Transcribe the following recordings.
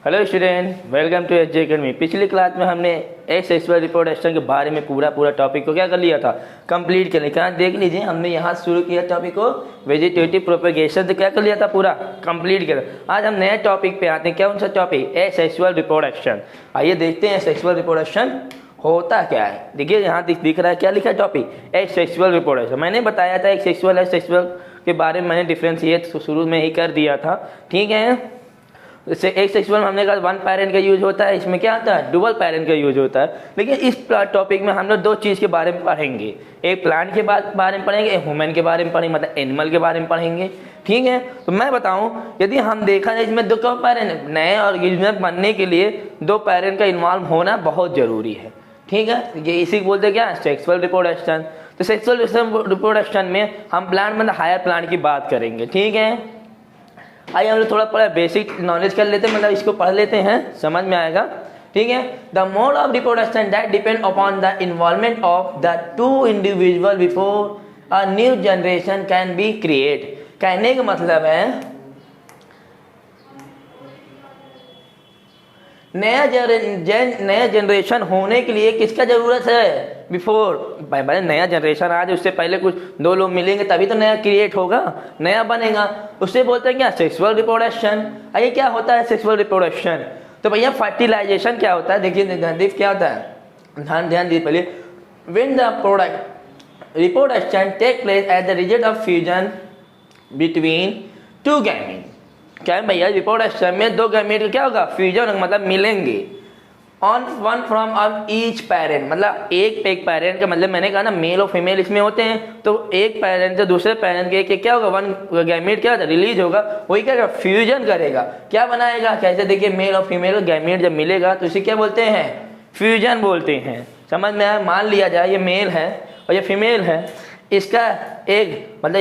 Hello student, welcome to H J academy. पिछली class में हमने सेक्सुअल रिप्रोडक्शन के बारे में पूरा टॉपिक को क्या कर लिया था, कंप्लीट कर लिया। देख लीजिए, हमने यहाँ शुरू किया टॉपिक को वेजिटेटिव प्रोपेगेशन, तो क्या कर लिया था, पूरा कंप्लीट कर। आज हम नए टॉपिक पे आते हैं। क्या उनसा टॉपिक, सेक्सुअल रिप्रोडक्शन। आइए देखते हैं सेक्सुअल रिप्रोडक्शन होता क्या है। देखिए यहाँ दिख रहा है, क्या लिखा है टॉपिक, सेक्सुअल रिप्रोडक्शन। मैंने बताया था एक सेक्सुअल के बारे में मैंने डिफ्रेंशिएट शुरू में ही कर दिया था, ठीक है। जैसे एक सेक्सुअल में हमने कहा वन पेरेंट का यूज होता है, इसमें क्या होता है, डुअल पेरेंट का यूज होता है। लेकिन इस टॉपिक में हम लोग दो चीज़ के बारे में पढ़ेंगे, एक प्लांट के बारे में पढ़ेंगे, एक ह्यूमन के बारे में पढ़ेंगे, मतलब एनिमल के बारे में पढ़ेंगे, ठीक है। तो मैं बताऊं, यदि हम देखा जाए इसमें दो पेरेंट, नए ऑर्गेनिज्म बनने के लिए दो पेरेंट का इन्वॉल्व होना बहुत ज़रूरी है, ठीक है। ये इसी को बोलते क्या, सेक्सुअल रिप्रोडक्शन। तो सेक्सुअल रिप्रोडक्शन में हम प्लांट मतलब हायर प्लांट की बात करेंगे, ठीक है। आइए हम लोग थोड़ा बेसिक नॉलेज कर लेते हैं, मतलब इसको पढ़ लेते हैं, समझ में आएगा, ठीक है। The mode of reproduction that depend upon the involvement of the two individual before a new generation can be create. कहने का मतलब है नया जनरेशन होने के लिए किसका जरूरत है, बिफोर भाई नया जनरेशन आज, उससे पहले कुछ दो लोग मिलेंगे तभी तो नया क्रिएट होगा, नया बनेगा। उससे बोलते हैं क्या, सेक्सुअल रिप्रोडक्शन। आइए क्या होता है सेक्सुअल रिप्रोडक्शन, तो भैया फर्टिलाइजेशन क्या होता है, देखिए क्या होता है, ध्यान दीजिए पहले। When the product reproduction take place at the result of fusion between two gamete. क्या है भैया, रिप्रोडक्शन में दो गैमीट का क्या होगा, फ्यूजन, मतलब मिलेंगे on one from of each parent, मतलब एक पेरेंट का मतलब मैंने कहा ना, मेल और फीमेल इसमें होते हैं। तो एक पेरेंट से दूसरे पेरेंट के क्या होगा, वन गैमीट क्या रिलीज होगा, वही क्या फ्यूजन करेगा, क्या बनाएगा, कैसे, देखिए मेल और फीमेल गैमीट जब मिलेगा तो इसे क्या बोलते हैं, फ्यूजन बोलते हैं। समझ में आया, मान लिया जाए ये मेल है और ये फीमेल है, इसका एक मतलब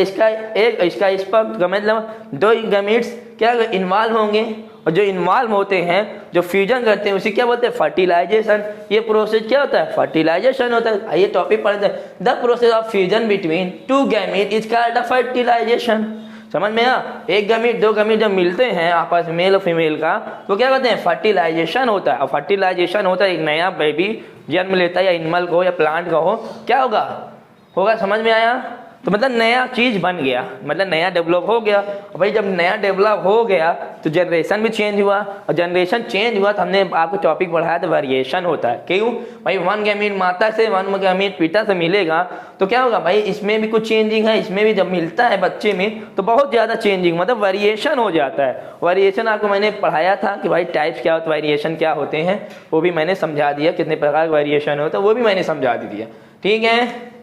इसका इस पर मतलब दो गैमीट्स क्या इन्वॉल्व होंगे, और जो इन्वॉल्व होते हैं, जो फ्यूजन करते हैं, उसी क्या बोलते हैं, फर्टिलाइजेशन। ये प्रोसेस क्या होता है, फर्टिलाइजेशन होता है। आइए टॉपिक पढ़ते हैं, the process of fusion between two gamete is called fertilisation. समझ में आया, एक गैमीट दो गैमीट जब मिलते हैं आपस में, मेल और फीमेल का, तो क्या कहते हैं, फर्टिलाइजेशन होता है। और फर्टिलाइजेशन होता है, एक नया बेबी जन्म लेता है, या एनिमल को या प्लांट का हो, क्या होगा, समझ में आया। तो मतलब नया चीज बन गया, मतलब नया डेवलप हो गया। और भाई जब नया डेवलप हो गया तो जनरेशन भी चेंज हुआ, और जनरेशन चेंज हुआ तो हमने आपको टॉपिक पढ़ाया था, वेरिएशन होता है। क्यों भाई, वन गैमीट माता से, वन गैमीट पिता से मिलेगा तो क्या होगा भाई, इसमें भी कुछ चेंजिंग है, इसमें भी जब मिलता है बच्चे में तो बहुत ज़्यादा चेंजिंग, मतलब वेरिएशन हो जाता है। वेरिएशन आपको मैंने पढ़ाया था कि भाई टाइप्स क्या होता है, वेरिएशन क्या होते हैं, वो भी मैंने समझा दिया, कितने प्रकार का वेरिएशन होता है वो भी मैंने समझा दिया, ठीक है,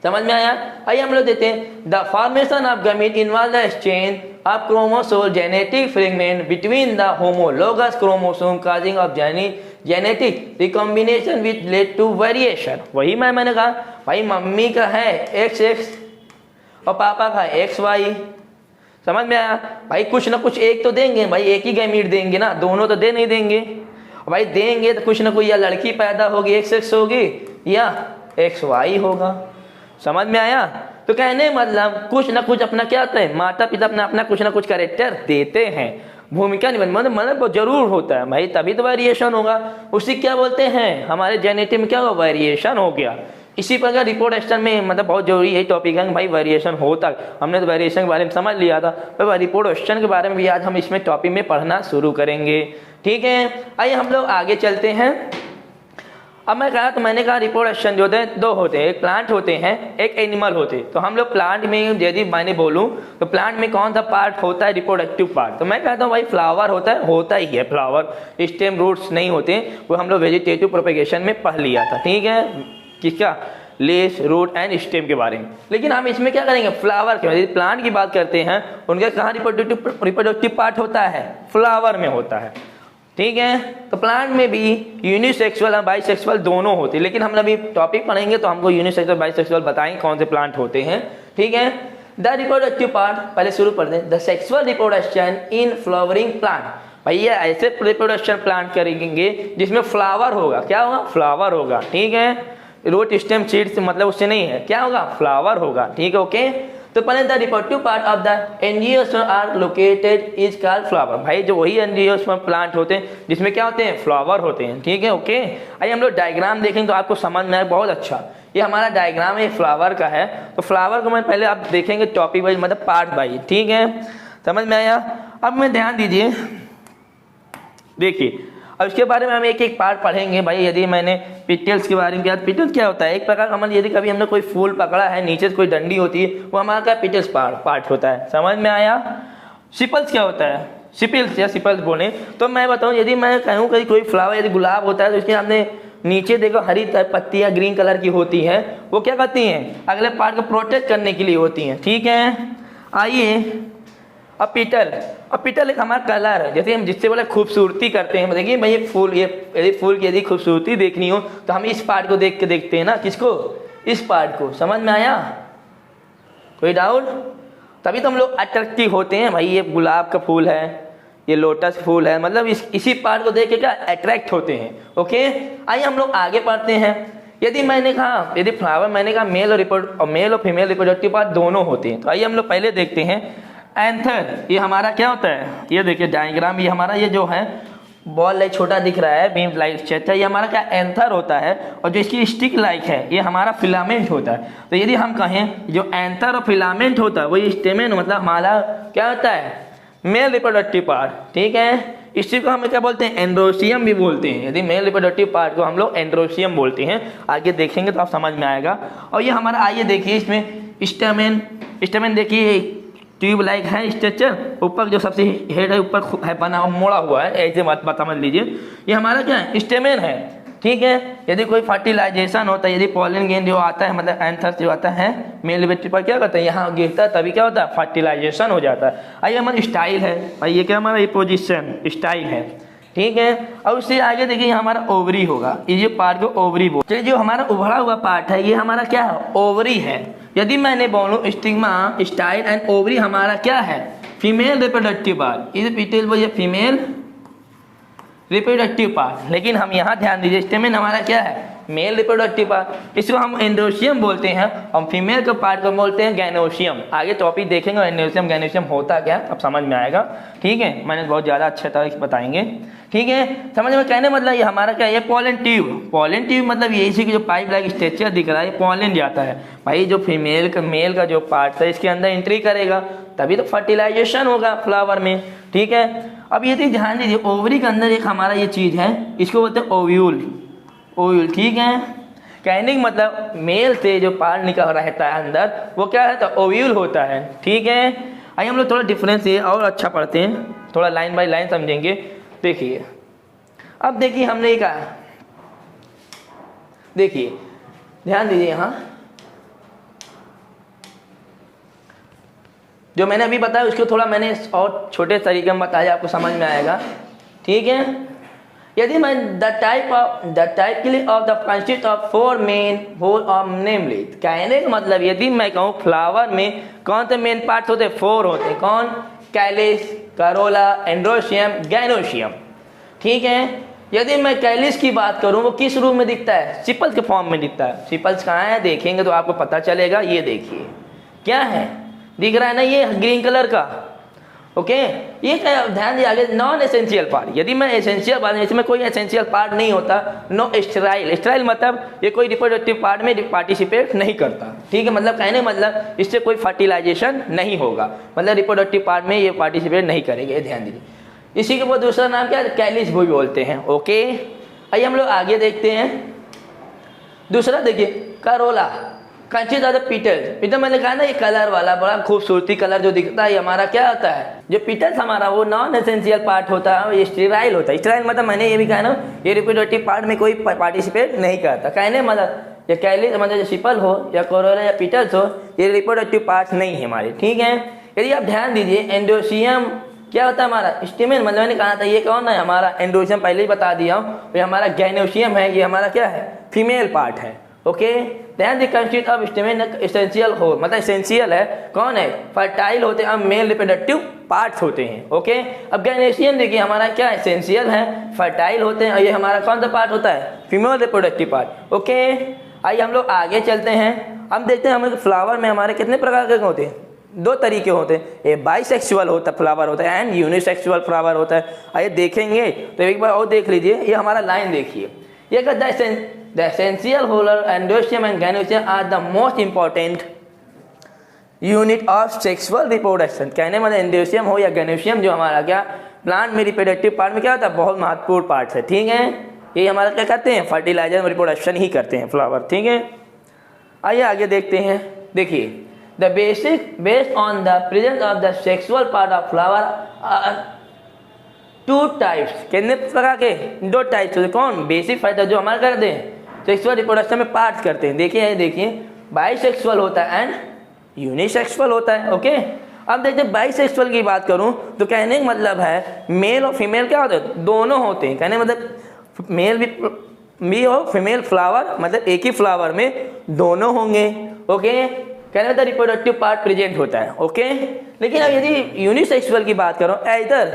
समझ में आया। आइए हम लोग देते हैं, the formation of gamete involve the exchange of chromosome genetic fragment between the homologous chromosome causing of genetic recombination which lead to variation. वही मैंने कहा भाई, मम्मी का है XX और पापा का है XY। समझ में आया भाई, कुछ ना कुछ एक तो देंगे भाई, एक ही गैमीट देंगे ना, दोनों तो दे नहीं देंगे। भाई देंगे तो कुछ ना कुछ, या लड़की पैदा होगी XX होगी, या XY होगा। समझ में आया। तो कहने मतलब कुछ ना कुछ अपना क्या होता है, माता पिता अपना कुछ ना कुछ कैरेक्टर देते हैं, भूमिका मतलब जरूर होता है भाई, तभी तो वेरिएशन होगा। उसी क्या बोलते हैं, हमारे जेनेटिक में क्या होगा, वेरिएशन हो गया। इसी प्रकार रिप्रोडक्शन में मतलब बहुत जरूरी यही टॉपिक है भाई, वेरिएशन होता है। हमने तो वेरिएशन के बारे में समझ लिया था, पर रिप्रोडक्शन के बारे में भी आज हम इसमें टॉपिक में पढ़ना शुरू करेंगे, ठीक है। आइए हम लोग आगे चलते हैं। अब मैं कहा, तो मैंने कहा रिप्रोडक्शन जो होते हैं दो होते हैं, एक प्लांट होते हैं, एक एनिमल होते हैं। तो हम लोग प्लांट में यदि मैंने बोलूं तो प्लांट में कौन सा पार्ट होता है, रिप्रोडक्टिव पार्ट। तो मैं कहता हूँ भाई फ्लावर होता ही है फ्लावर, स्टेम रूट्स नहीं होते, वो हम लोग वेजिटेटिव प्रोपेगेशन में पढ़ लिया था, ठीक है, किसका, लीव्स, रूट एंड स्टेम के बारे में। लेकिन हम इसमें क्या करेंगे, फ्लावर के, यदि प्लांट की बात करते हैं उनका कहाँ रिप्रोडक्टिव पार्ट होता है, फ्लावर में होता है, ठीक है। तो प्लांट में भी यूनिसेक्सुअल और बाइसेक्सुअल दोनों होते हैं, लेकिन हम अभी टॉपिक पढ़ेंगे तो हमको यूनिसेक्सुअल बाइसेक्सुअल बताएंगे कौन से प्लांट होते हैं, ठीक है। द रिप्रोडक्टिव पार्ट पहले शुरू कर दें, the sexual reproduction in flowering plant. भैया ऐसे रिप्रोडक्शन प्लांट करेंगे जिसमें फ्लावर होगा, क्या होगा, फ्लावर होगा, ठीक है। रूट स्टेम सीड्स मतलब उससे नहीं है, क्या होगा, फ्लावर होगा, ठीक है, ओके। तो पहले the reproductive part of the angiosperm are located is called flower. भाई जो वही एंजियोस्पर्म प्लांट होते हैं जिसमें क्या होते हैं, फ्लावर होते हैं, ठीक है। ओके, आइए हम लोग डायग्राम देखेंगे तो आपको समझ में आए बहुत अच्छा। ये हमारा डायग्राम है फ्लावर का है, तो फ्लावर को मैं पहले आप देखेंगे टॉपिक वाइज मतलब पार्ट वाइज, ठीक है, समझ में आया। अब मैं ध्यान दीजिए, देखिए अब इसके बारे में हम एक एक पार्ट पढ़ेंगे। भाई यदि मैंने पिटल्स के बारे में किया, पिटल्स क्या होता है, एक प्रकार का यदि कभी हमने कोई फूल पकड़ा है, नीचे से कोई डंडी होती है, वो हमारा क्या पिटल्स पार्ट होता है, समझ में आया। सिपल्स क्या होता है, सिपिल्स या सिपल्स बोले तो मैं बताऊँ, यदि मैं कहूँ कि कोई फ्लावर यदि गुलाब होता है तो इसके हमने नीचे देखो हरी पत्तियाँ ग्रीन कलर की होती है, वो क्या करती हैं, अगले पार्ट को प्रोटेक्ट करने के लिए होती हैं, ठीक है। आइए अब पिटल एक हमारा कलर है, जैसे हम जिससे बोले खूबसूरती करते हैं। देखिए भाई ये फूल की यदि खूबसूरती देखनी हो तो हम इस पार्ट को देख के देखते हैं ना, किसको, इस पार्ट को, समझ में आया, कोई डाउट। तभी तो हम लोग अट्रैक्टिव होते हैं। भाई ये गुलाब का फूल है, ये लोटस फूल है, मतलब इसी पार्ट को देख के क्या अट्रैक्ट होते हैं। ओके, आइए हम लोग आगे पढ़ते हैं। यदि मैंने कहा, यदि फ्लावर मैंने कहा मेल और फीमेल रिप्रोडक्टिव पार्ट दोनों होते हैं, तो आइए हम लोग पहले देखते हैं एंथर। ये हमारा क्या होता है, ये देखिए डायग्राम, ये हमारा ये जो है बॉल लाइक छोटा दिख रहा है, बीम लाइक चेता, ये हमारा क्या एंथर होता है, और जो इसकी स्टिक लाइक है ये हमारा फिलामेंट होता है। तो यदि हम कहें जो एंथर और फिलामेंट होता है वही स्टेमेन मतलब हमारा क्या होता है, मेल रिप्रोडक्टिव पार्ट, ठीक है। इसी को हम क्या बोलते हैं, एंड्रोसियम भी बोलते हैं। यदि मेल रिप्रोडक्टिव पार्ट को हम लोग एंड्रोसियम बोलते हैं, आगे देखेंगे तो आप समझ में आएगा। और ये हमारा, आइए देखिए इसमें स्टेमेन देखिए ट्यूब लाइक है स्ट्रक्चर, ऊपर जो सबसे हेड है ऊपर है बना मोड़ा हुआ है, ऐसे बात समझ लीजिए, ये हमारा क्या है, स्टेमेन है, ठीक है। यदि कोई फर्टिलाइजेशन होता है, यदि पॉलन ग्रेन जो आता है मतलब एंथर जो आता है मेल रिप्रोडक्टिव पर क्या करता है, यहाँ गिरता है, तभी क्या होता है, फर्टिलाइजेशन हो जाता है। आइए हमारा स्टाइल है, भाई ये क्या हमारा पोजिशन स्टाइल है, ठीक है। और उससे आगे देखिए हमारा ओवरी होगा, ये जो पार्ट को ओवरी बोलते हैं। जो हमारा उभरा हुआ पार्ट है ये हमारा क्या है, ओवरी है। यदि मैंने बोलूँ स्टिग्मा, स्टाइल एंड ओवरी हमारा क्या है, फीमेल रिप्रोडक्टिव पार्ट, इस पिटल वो ये फीमेल रिप्रोडक्टिव पार्ट। लेकिन हम यहाँ ध्यान दीजिए स्टेमेन हमारा क्या है, मेल रिप्रोडक्टिव पार्ट, इसको हम एंड्रोसियम बोलते हैं। हम फीमेल के पार्ट को बोलते हैं गैनोसियम। आगे टॉपिक देखेंगे एंड्रोसियम गैनोसियम होता क्या, अब समझ में आएगा, ठीक है। मैंने बहुत ज़्यादा अच्छे तरह से बताएंगे, ठीक है। समझ में, कहने मतलब ये हमारा क्या है, ये पॉलन ट्यूब मतलब ये इसी की जो पाइप लाइक स्ट्रक्चर दिख रहा है, ये पॉलन जाता है। भाई जो मेल का जो पार्ट है इसके अंदर एंट्री करेगा, तभी तो फर्टिलाइजेशन होगा फ्लावर में, ठीक है। अब ये तो ध्यान दीजिए ओवरी के अंदर एक हमारा ये चीज़ है, इसको बोलते हैं ओव्यूल, ठीक है। कहने का मतलब मेल से जो पार्ट निकल रहता है अंदर वो क्या है, तो ओव्यूल होता है, ठीक है। आइए हम लोग थोड़ा डिफरेंस ये और अच्छा पढ़ते हैं, थोड़ा लाइन बाय लाइन समझेंगे। देखिए अब देखिए हमने ये कहा, देखिए ध्यान दीजिए यहाँ जो मैंने अभी बताया उसको थोड़ा मैंने और छोटे तरीके में बताया, आपको समझ में आएगा, ठीक है। यदि मैं द टाइप के लिए of the consist of 4 main whole of namely, कहने का मतलब यदि मैं कहूँ फ्लावर में कौन से मेन पार्ट्स होते हैं, 4 होते हैं, कौन, कैलिस, करोला, एंड्रोसियम, गैनोसियम, ठीक है। यदि मैं कैलिस की बात करूँ वो किस रूप में दिखता है, सिपल्स के फॉर्म में दिखता है। सिपल्स कहाँ है देखेंगे तो आपको पता चलेगा, ये देखिए क्या है, दिख रहा है ना ये ग्रीन कलर का, ओके। ये क्या ध्यान दिया, आगे नॉन एसेंशियल पार्ट। यदि मैं एसेंशियल पार्ट, इसमें कोई एसेंशियल पार्ट नहीं होता, नो स्टेराइल मतलब ये कोई रिप्रोडक्टिव पार्ट में पार्टिसिपेट नहीं करता, ठीक है। मतलब कहने मतलब इससे कोई फर्टिलाइजेशन नहीं होगा, मतलब रिप्रोडक्टिव पार्ट में ये पार्टिसिपेट नहीं करेंगे, ध्यान दीजिए। इसी के बाद दूसरा नाम क्या है, कैलिस भी बोलते हैं, ओके। आइए हम लोग आगे देखते हैं। दूसरा देखिए करोला, कंसिस्ट ऑफ द पिटल मैंने कहा ना ये कलर वाला बड़ा खूबसूरती कलर जो दिखता है, ये हमारा क्या होता है, जो पिटल्स हमारा वो नॉन एसेंशियल पार्ट होता है, ये स्टेराइल होता है। स्टेराइल मतलब मैंने ये भी कहा ना ये रिप्रोडक्टिव पार्ट में कोई पार्टिसिपेट नहीं करता। कहने मतलब ये कैलिस मतलब सिपल हो या कोरोला या पिटल्स हो, ये रिप्रोडक्टिव पार्ट नहीं है हमारे, ठीक है। यदि आप ध्यान दीजिए एंड्रोसियम क्या होता है हमारा, स्टेमेन मतलब मैंने कहा था ये कौन है हमारा, एंड्रोसियम पहले ही बता दिया हूँ। ये हमारा गैनोसियम है, ये हमारा क्या है, फीमेल पार्ट है, ओके। ध्यान दी कंसिस्ट ऑफ स्टेमेन एसेंशियल हो मतलब एसेंशियल है, कौन है, फर्टाइल होते हैं, अब मेल रिप्रोडक्टिव पार्ट्स होते हैं, ओके। अब गैनोसियम देखिए हमारा क्या एसेंशियल है, फर्टाइल होते हैं, और ये हमारा कौन सा पार्ट होता है, फीमेल रिप्रोडक्टिव पार्ट, ओके। आइए हम लोग आगे चलते हैं। हम देखते हैं हमें फ्लावर में हमारे कितने प्रकार के होते हैं, दो तरीके होते हैं, ये बाइसेक्सुअल होता है फ्लावर होता है एंड यूनिसेक्सुअल फ्लावर होता है। आइए देखेंगे, तो एक बार और देख लीजिए, ये हमारा लाइन देखिए, ये कहता है the essential whorl androecium and gynoecium are the most important unit of sexual reproduction. कहने मतलब एंडोसियम हो या गायनोसियम जो हमारा क्या प्लांट में रिप्रोडक्टिव पार्ट में क्या होता है, बहुत महत्वपूर्ण पार्ट है, ठीक है। ये हमारा क्या करते हैं, फर्टिलाइजर में रिप्रोडक्शन ही करते हैं फ्लावर, ठीक है। आइए आगे देखते हैं, देखिए the based on the presence of the sexual part of flower two types, कितने प्रकार के, दो टाइप्स। कौन, बेसिक फायदा जो हमारा करते हैं सेक्सुअल रिप्रोडक्शन में पार्ट करते हैं, देखिए देखिए बाइसेक्सुअल होता है एंड यूनिसेक्सुअल होता है, ओके। अब देखते हैं बाइसेक्सुअल की बात करूं तो कहने का मतलब है मेल और फीमेल क्या होते हैं, दोनों होते हैं। कहने मतलब मेल भी और फीमेल फ्लावर, मतलब एक ही फ्लावर में दोनों होंगे, ओके। कहने मतलब रिप्रोडक्टिव पार्ट प्रेजेंट होता है, ओके। लेकिन अब यदि यूनिसेक्सुअल की बात करो, इधर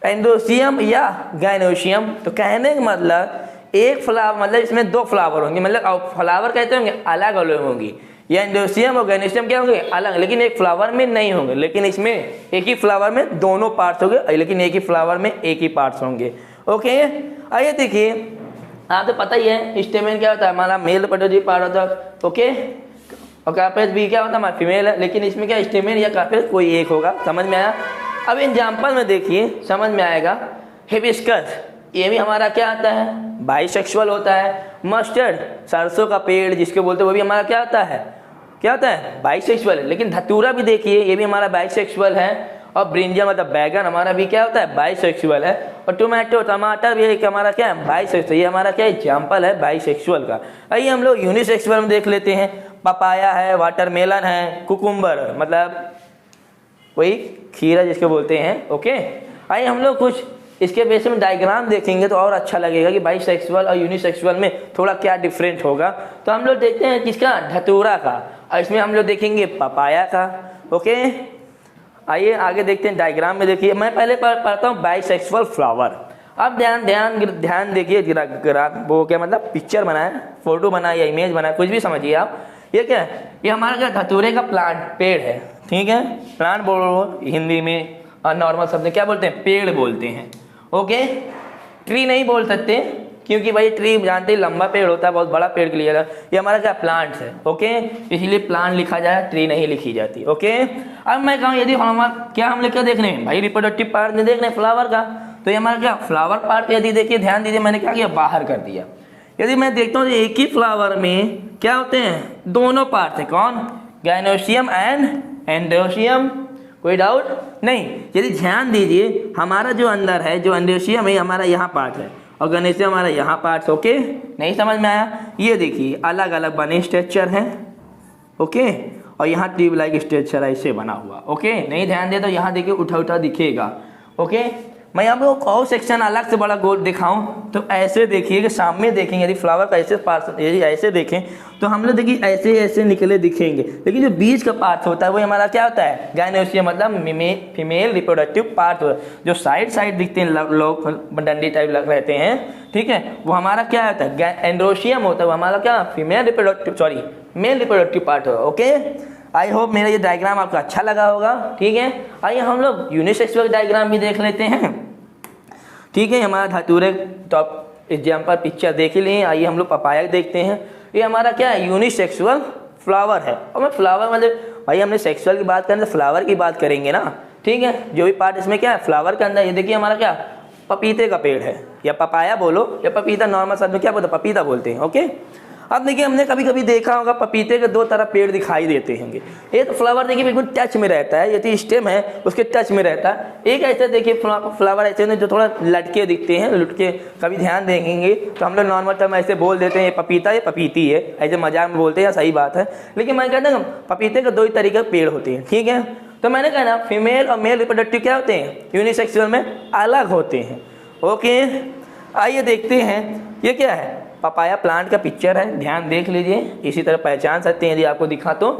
एंडोसियम या गायनोसियम, तो कहने का मतलब एक फ्लावर, मतलब इसमें दो फ्लावर होंगे, मतलब फ्लावर कहते होंगे अलग अलग होंगी, या एंडोसियम और गायनोसियम क्या होंगे अलग, लेकिन एक फ्लावर में नहीं होंगे। लेकिन इसमें एक ही फ्लावर में दोनों पार्ट्स होंगे, लेकिन एक ही फ्लावर में एक ही पार्ट्स होंगे, ओके। आइए देखिए, आप तो पता ही है स्टेमेन क्या होता है, हमारा मेल रिप्रोडक्टिव पार्ट होता है, ओके। और कार्पेट भी क्या होता है, हमारा फीमेल है, लेकिन इसमें क्या स्टेमेन या कार्पेट कोई एक होगा, समझ में आया। अब एग्जाम्पल में देखिए समझ में आएगा, हिबिस्कस ये भी हमारा क्या आता है, बाइसेक्सुअल होता है। मस्टर्ड सरसों का पेड़ जिसको बोलते हैं वो भी हमारा क्या होता है, क्या होता है, बाइसेक्सुअल है। लेकिन धतूरा भी देखिए ये भी हमारा बाइसेक्सुअल है। और ब्रिंजल मतलब बैगन हमारा भी क्या होता है, बाइसेक्सुअल है। और टोमेटो टमाटर भी एक हमारा क्या है, बाइसेक्सुअल। ये हमारा क्या एग्जाम्पल है बाइसेक्सुअल का। आइए हम लोग यूनिसेक्सुअल में देख लेते हैं, पपाया है, वाटरमेलन है, कुकुम्बर मतलब वही खीरा जिसको बोलते हैं, ओके। आइए हम लोग कुछ इसके बेस में डायग्राम देखेंगे तो और अच्छा लगेगा कि बाइसेक्सुअल और यूनिसेक्सुअल में थोड़ा क्या डिफरेंट होगा। तो हम लोग देखते हैं किसका, धतूरा का, और इसमें हम लोग देखेंगे पपाया का, ओके। आइए आगे देखते हैं डायग्राम में, देखिए मैं पहले पढ़ता हूँ बाइसेक्सुअल फ्लावर। अब ध्यान देखिए, वो क्या मतलब पिक्चर बनाए, फोटो बनाए या इमेज बनाए, कुछ भी समझिए आप। ये क्या है, ये हमारा क्या धतूरे का प्लांट पेड़ है, ठीक है। प्लांट बोलो हिंदी में, और नॉर्मल शब्द क्या बोलते हैं, पेड़ बोलते हैं, ओके। ट्री नहीं बोल सकते क्योंकि भाई ट्री जानते हैं लंबा पेड़ होता है, बहुत बड़ा पेड़ के लिए। ये हमारा क्या प्लांट है, ओके, इसलिए प्लांट लिखा जाए, ट्री नहीं लिखी जाती, ओके। अब मैं कहूँ यदि हमारा क्या हम लोग क्या देख रहे हैं भाई, रिप्रोडक्टिव पार्ट में देख रहे हैं फ्लावर का, तो ये हमारा क्या फ्लावर पार्ट यदि देखिए ध्यान दीजिए, मैंने क्या किया बाहर कर दिया। यदि मैं देखता हूँ एक ही फ्लावर में क्या होते हैं, दोनों पार्ट है, कौन, गायनोसियम एंड एंडोसियम, कोई डाउट नहीं। यदि ध्यान दीजिए हमारा जो अंदर है, जो एंडोसियम है हमारा यहाँ पार्ट है, और गायनोसियम हमारा यहाँ पार्ट, ओके। नहीं समझ में आया, ये देखिए अलग अलग बने स्ट्रक्चर है, ओके। और यहाँ ट्यूब लाइक स्ट्रक्चर ऐसे बना हुआ, ओके। नहीं ध्यान दे तो यहाँ देखिए उठा उठा दिखेगा, ओके। मैं यहाँ पे और सेक्शन अलग से बड़ा गोल दिखाऊं तो ऐसे देखिए कि सामने देखेंगे, यदि फ्लावर का ऐसे पार्ट यदि ऐसे देखें तो हम लोग देखिए ऐसे ऐसे निकले दिखेंगे। लेकिन जो बीच का पार्ट होता है वो हमारा क्या होता है, गायनोसियम मतलब फीमेल रिप्रोडक्टिव पार्ट होता है। जो साइड दिखते हैं लोग डंडी टाइप लग रहते हैं, ठीक है, वो हमारा क्या होता है, एंडोसियम होता है, वो हमारा क्या मेल रिप्रोडक्टिव पार्ट होगा, ओके। आई होप मेरा ये डायग्राम आपको अच्छा लगा होगा, ठीक है। आइए हम लोग यूनिसेक्सुअल डायग्राम भी देख लेते हैं, ठीक है। हमारा धतूरे टॉप एग्जाम्पल पिक्चर देख ही लिए। आइए हम लोग पपाया देखते हैं। ये हमारा क्या है, यूनिसेक्सुअल फ्लावर है। और मैं फ्लावर मतलब भाई हमने सेक्सुअल की बात करें तो फ्लावर की बात करेंगे ना, ठीक है। जो भी पार्ट इसमें क्या है फ्लावर के अंदर, ये देखिए हमारा क्या पपीते का पेड़ है, या पपाया बोलो या पपीता, नॉर्मल शब्द में क्या बोलते हैं, पपीता बोलते हैं, ओके। अब देखिए हमने कभी कभी देखा होगा पपीते के दो तरफ पेड़ दिखाई देते होंगे। एक तो फ्लावर देखिए बिल्कुल टच में रहता है, यदि स्टेम है उसके टच में रहता है। एक ऐसे देखिए फ्लावर ऐसे जो थोड़ा लटके दिखते हैं, लुटके। कभी ध्यान देंगे तो हम लोग नॉर्मल टर्म ऐसे बोल देते हैं, ये पपीता ये पपीती है, ऐसे मजाक में बोलते हैं, सही बात है। लेकिन मैं कहता हूँ पपीते के दो ही तरीके पेड़ होते हैं, ठीक है। तो मैंने कहा ना फीमेल और मेल रिप्रोडक्टिव क्या होते हैं, यूनिसेक्सुअल में अलग होते हैं, ओके। आइए देखते हैं ये क्या है, पपाया प्लांट का पिक्चर है, ध्यान देख लीजिए, इसी तरह पहचान सकते हैं यदि आपको दिखा तो।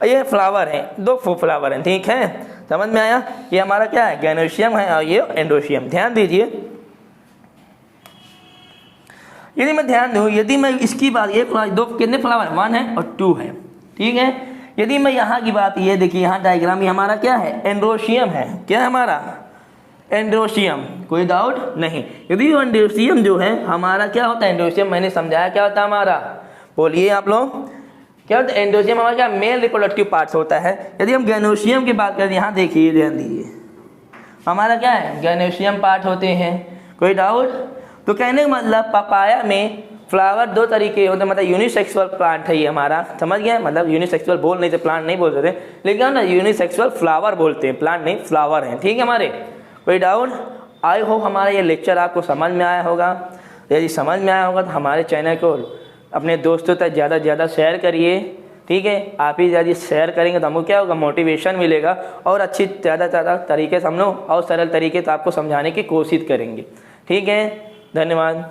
ये फ्लावर है, दो फ्लावर हैं, ठीक है, समझ में आया। ये हमारा क्या है, गायनोसियम है और ये एंडोसियम। ध्यान दीजिए, यदि मैं ध्यान दूँ, यदि मैं इसकी बात, ये दो कितने फ्लावर, 1 है और 2 है, ठीक है। यदि मैं यहाँ की बात, ये देखिए यहाँ डायग्राम, ये हमारा क्या है, एंड्रोशियम है। क्या है हमारा, एंड्रोशियम, कोई डाउट नहीं। यदि एंड्रोशियम जो है हमारा क्या होता है, एंड्रोशियम मैंने समझाया क्या होता है हमारा, बोलिए आप लोग क्या होता है। एंड्रोशियम हमारा क्या, मेल रिप्रोडक्टिव पार्ट्स होता है। यदि हम गैनोशियम की बात करें, यहाँ देखिए ध्यान दीजिए, हमारा क्या है, गैनोशियम पार्ट होते हैं। कोई डाउट? तो कहने का मतलब पपाया में फ्लावर दो तरीके होते हैं, मतलब यूनिसेक्सुअल प्लांट है ये हमारा, समझ गया। मतलब यूनिसेक्सुअल बोल नहीं थे, प्लांट नहीं बोल सकते, लेकिन ना यूनिसेक्सुअल फ्लावर बोलते हैं, प्लांट नहीं, फ्लावर हैं, ठीक है हमारे। कोई डाउट? आई होप हमारा ये लेक्चर आपको समझ में आया होगा। यदि समझ में आया होगा तो हमारे चैनल को अपने दोस्तों तक ज़्यादा से ज़्यादा शेयर करिए, ठीक है। आप ही ज़्यादा शेयर करेंगे तो हमको क्या होगा, मोटिवेशन मिलेगा, और अच्छी ज़्यादा से ज़्यादा तरीके से हम लोग और सरल तरीके से आपको समझाने की कोशिश करेंगे, ठीक है। धन्यवाद।